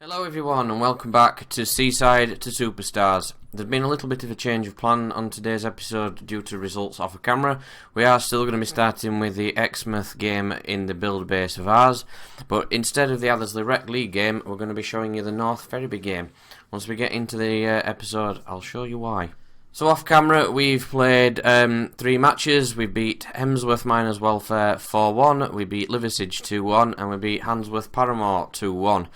Hello everyone and welcome back to Seaside to Superstars. There's been a little bit of a change of plan on today's episode due to results off a camera. We are still going to be starting with the Exmouth game in the build base of ours, but instead of the Athersley Rec League game, we're going to be showing you the North Ferriby game. Once we get into the episode, I'll show you why. So off camera, we've played 3 matches. We beat Hemsworth Miners Welfare 4-1, we beat Liversidge 2-1, and we beat Handsworth Paramore 2-1.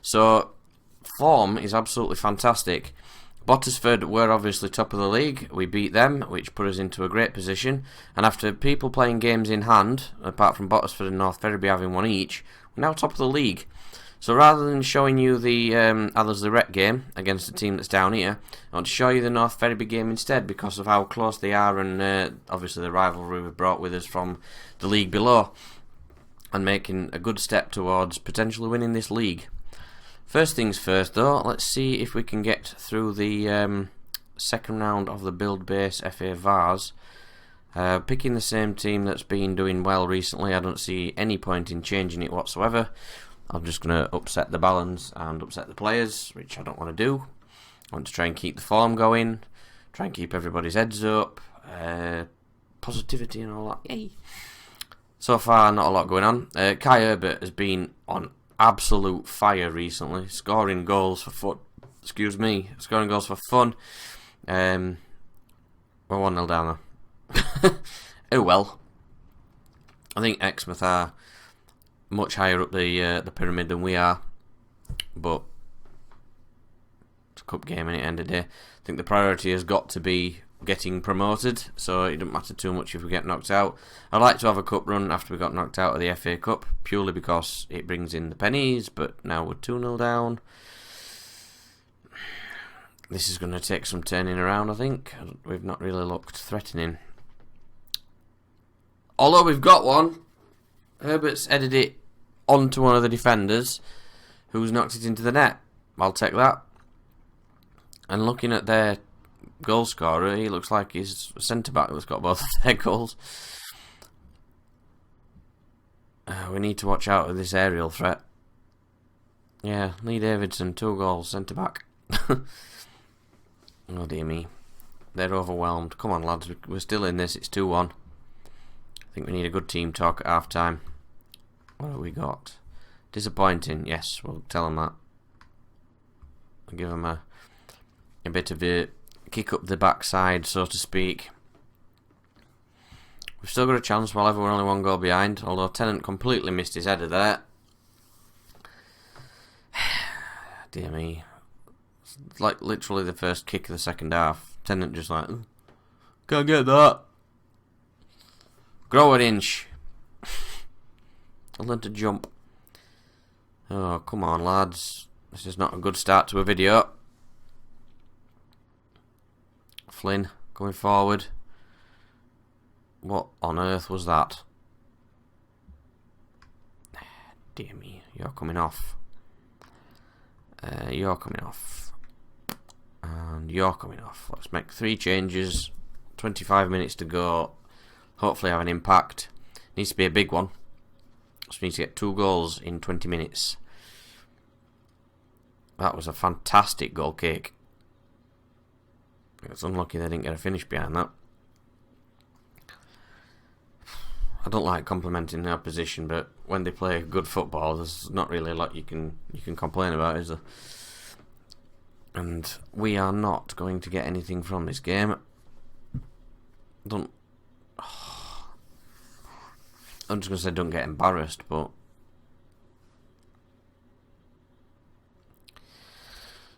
So, form is absolutely fantastic. Bottisford were obviously top of the league. We beat them, which put us into a great position. And after people playing games in hand, apart from Bottisford and North Ferriby having one each, we're now top of the league. So rather than showing you the Athersley Rec game against the team that's down here, I want to show you the North Ferriby game instead because of how close they are and obviously the rivalry we've brought with us from the league below and making a good step towards potentially winning this league. First things first though, let's see if we can get through the second round of the Build Base FA Vars. Picking the same team that's been doing well recently, I don't see any point in changing it whatsoever. I'm just going to upset the balance and upset the players, which I don't want to do. I want to try and keep the form going, try and keep everybody's heads up, positivity and all that. Yay! So far, not a lot going on. Kai Herbert has been on absolute fire recently, scoring goals for fun. Scoring goals for fun. We're 1-0 down there. Oh well. I think Exmouth are much higher up the pyramid than we are, but it's a cup game and at the end of the day, I think the priority has got to be getting promoted, so it doesn't matter too much if we get knocked out. I'd like to have a cup run after we got knocked out of the FA Cup, purely because it brings in the pennies, but now we're 2-0 down. This is going to take some turning around, I think. We've not really looked threatening. Although we've got one, Herbert's headed it onto one of the defenders, who's knocked it into the net. I'll take that. And looking at their goal scorer, he looks like he's a centre-back that's got both of their goals. We need to watch out with this aerial threat. Yeah, Lee Davidson, 2 goals, centre-back. Oh dear me. They're overwhelmed. Come on lads, we're still in this, it's 2-1. I think we need a good team talk at half-time. What have we got? Disappointing, yes, we'll tell them that. We'll give them a bit of a kick up the backside, so to speak. We've still got a chance, while we're only 1 goal behind, although Tennant completely missed his header there. Dear me. It's like literally the first kick of the second half. Tennant just like, can't get that. Grow an inch. I'll learn to jump. Oh, come on lads. This is not a good start to a video. Flynn going forward. What on earth was that? Dear me, you're coming off. You're coming off. And you're coming off. Let's make 3 changes. 25 minutes to go. Hopefully have an impact. Needs to be a big one. So we need to get 2 goals in 20 minutes. That was a fantastic goal kick. It's unlucky they didn't get a finish behind that. I don't like complimenting the opposition, but when they play good football, there's not really a lot you can complain about, is there? And we are not going to get anything from this game. I'm just going to say don't get embarrassed, but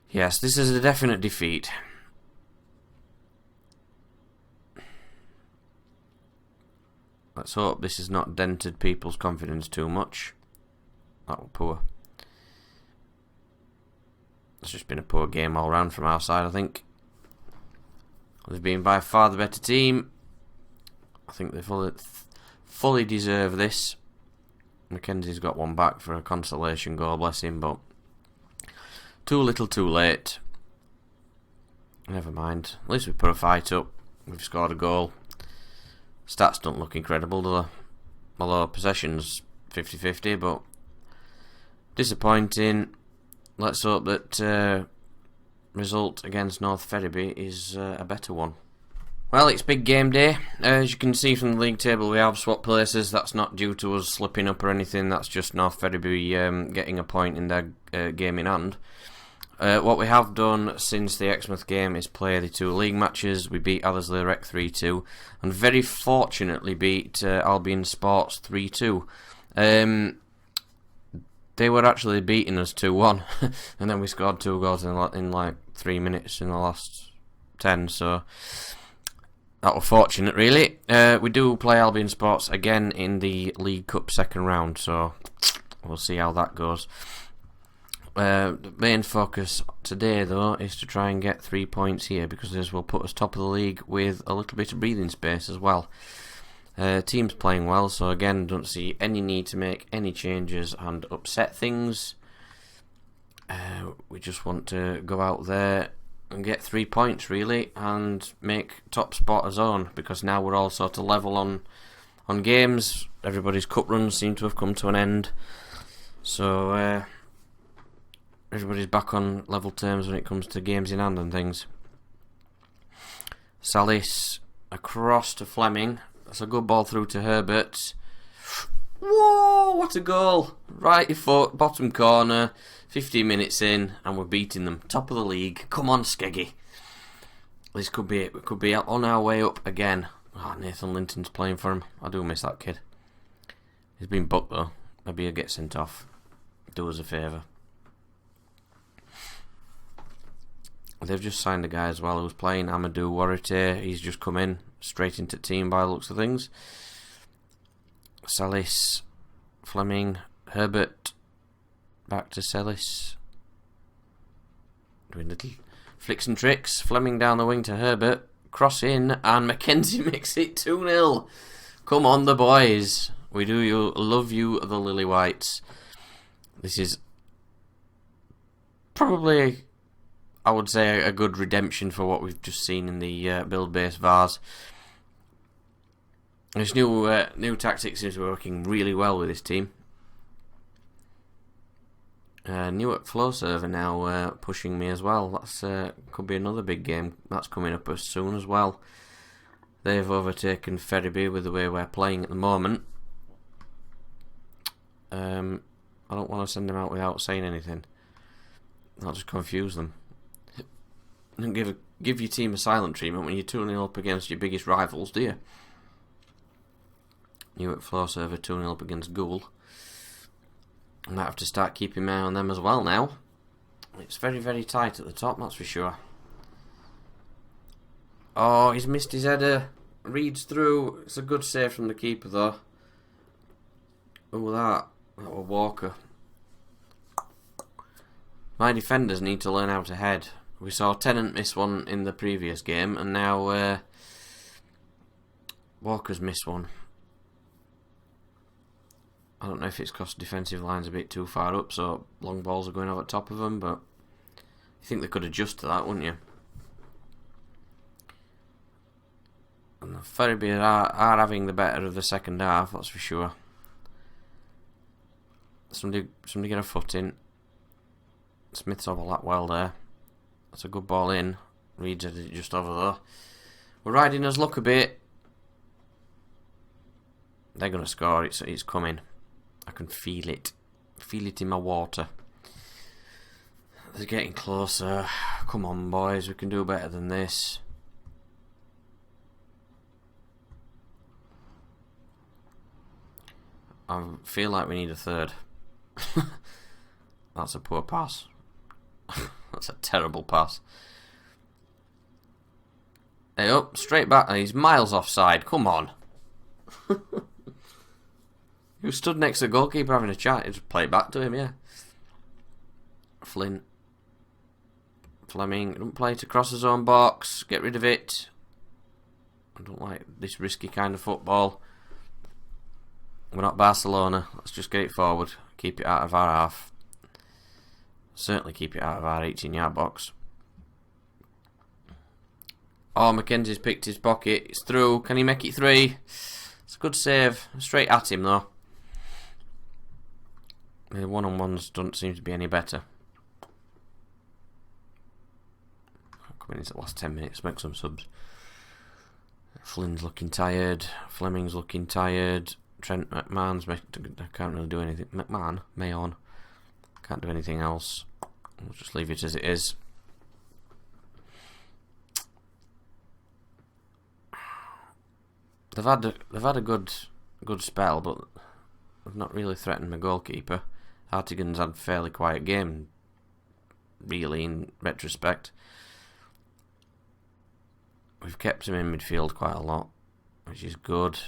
yes, this is a definite defeat. Let's hope this has not dented people's confidence too much. That was poor. It's just been a poor game all round from our side, I think. They've been by far the better team. I think they fully deserve this. Mackenzie's got one back for a consolation goal, bless him, but too little too late. Never mind. At least we put a fight up. We've scored a goal. Stats don't look incredible, do they? Although possession's 50-50, but disappointing. let's hope that result against North Ferriby is a better one. Well, it's big game day. As you can see from the league table, we have swapped places. That's not due to us slipping up or anything. That's just North Ferriby getting a point in their game in hand. What we have done since the Exmouth game is play the 2 league matches. We beat Athersley Rec 3-2 and very fortunately beat Albion Sports 3-2. They were actually beating us 2-1 and then we scored 2 goals in like 3 minutes in the last 10, so that was fortunate really. We do play Albion Sports again in the League Cup second round, so we'll see how that goes. The main focus today though is to try and get 3 points here, because this will put us top of the league with a little bit of breathing space as well. Team's playing well, so again don't see any need to make any changes and upset things. We just want to go out there and get 3 points really and make top spot our own, because now we're all sort of level on games. Everybody's cup runs seem to have come to an end, so everybody's back on level terms when it comes to games in hand and things. Salis across to Fleming. That's a good ball through to Herbert. Whoa, what a goal! Right foot, bottom corner, 15 minutes in, and we're beating them. Top of the league. Come on, Skeggy. This could be it. We could be on our way up again. Oh, Nathan Linton's playing for him. I do miss that kid. He's been booked though. Maybe he'll get sent off. Do us a favour. They've just signed a guy as well who's playing, Amadou Warite. He's just come in straight into team by the looks of things. Salis, Fleming, Herbert, back to Salis. Doing little flicks and tricks. Fleming down the wing to Herbert. Cross in, and Mackenzie makes it 2-0. Come on, the boys. We do love you, the Lily Whites. This is probably, I would say, a good redemption for what we've just seen in the build-based Vars. This new tactics is working really well with this team. Newark Flow Server now pushing me as well. That's could be another big game that's coming up as soon as well. They've overtaken Ferriby with the way we're playing at the moment. I don't want to send them out without saying anything. I'll just confuse them. Don't give your team a silent treatment when you're 2-0 up against your biggest rivals, do you? Newark Flow Server 2-0 up against Gould. I might have to start keeping my eye on them as well now. It's very, very tight at the top, that's for sure. Oh, he's missed his header. Reads through. It's a good save from the keeper though. Oh, that was Walker. My defenders need to learn how to head. We saw Tennant miss one in the previous game, and now Walker's missed one. I don't know if it's because defensive line's a bit too far up, so long balls are going over the top of them, but you think they could adjust to that, wouldn't you? And the Ferriby are having the better of the second half, that's for sure. Somebody get a foot in. Smith's overlapped well there. That's a good ball in. Reed's had it just over there. We're riding his luck a bit. They're going to score. It's coming. I can feel it. Feel it in my water. They're getting closer. Come on, boys. We can do better than this. I feel like we need a third. That's a poor pass. That's a terrible pass. Hey, up, straight back. He's miles offside. Come on. He was stood next to the goalkeeper having a chat. He just play it back to him, yeah. Flynn. Fleming. Don't play to cross his own box. Get rid of it. I don't like this risky kind of football. We're not Barcelona. Let's just get it forward. Keep it out of our half. Certainly keep it out of our 18-yard box. Oh, Mackenzie's picked his pocket. It's through. Can he make it 3? It's a good save. Straight at him, though. The one-on-ones don't seem to be any better. coming into the last 10 minutes, make some subs. Flynn's looking tired, Fleming's looking tired, Trent McMahon's, I can't really do anything, Mayon, can't do anything else, we'll just leave it as it is. They've had a good spell, but they've not really threatened my goalkeeper. Hartigan's had a fairly quiet game, really, in retrospect. We've kept him in midfield quite a lot, which is good.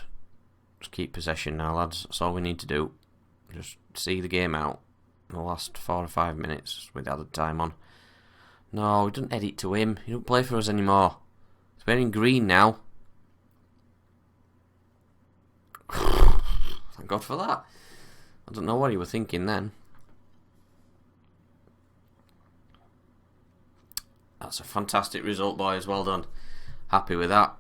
Just keep possession now, lads. That's all we need to do. Just see the game out in the last 4 or 5 minutes with added time on. No, we don't edit to him. He don't play for us anymore. He's wearing green now. Thank God for that. I don't know what you were thinking then. That's a fantastic result, boys. Well done. Happy with that.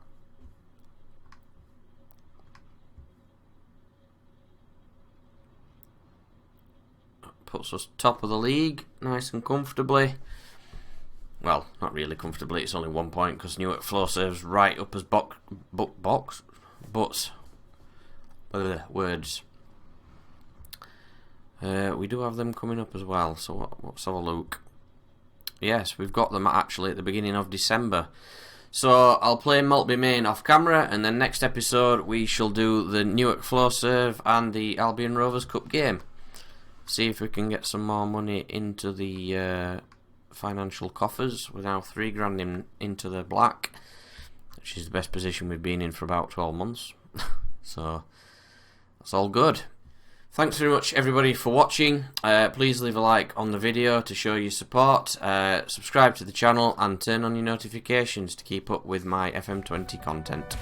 Puts us top of the league, nice and comfortably. Well, not really comfortably. It's only 1 point because Newark Flowserve's right up as butts. Words. We do have them coming up as well, so let's have a look. Yes, we've got them actually at the beginning of December. So I'll play Maltby Maine off camera, and then next episode we shall do the Newark Flowserve and the Albion Rovers Cup game. See if we can get some more money into the financial coffers. We're now £3 into the black, which is the best position we've been in for about 12 months. So that's all good. Thanks very much everybody for watching. Please leave a like on the video to show your support. Subscribe to the channel and turn on your notifications to keep up with my FM20 content.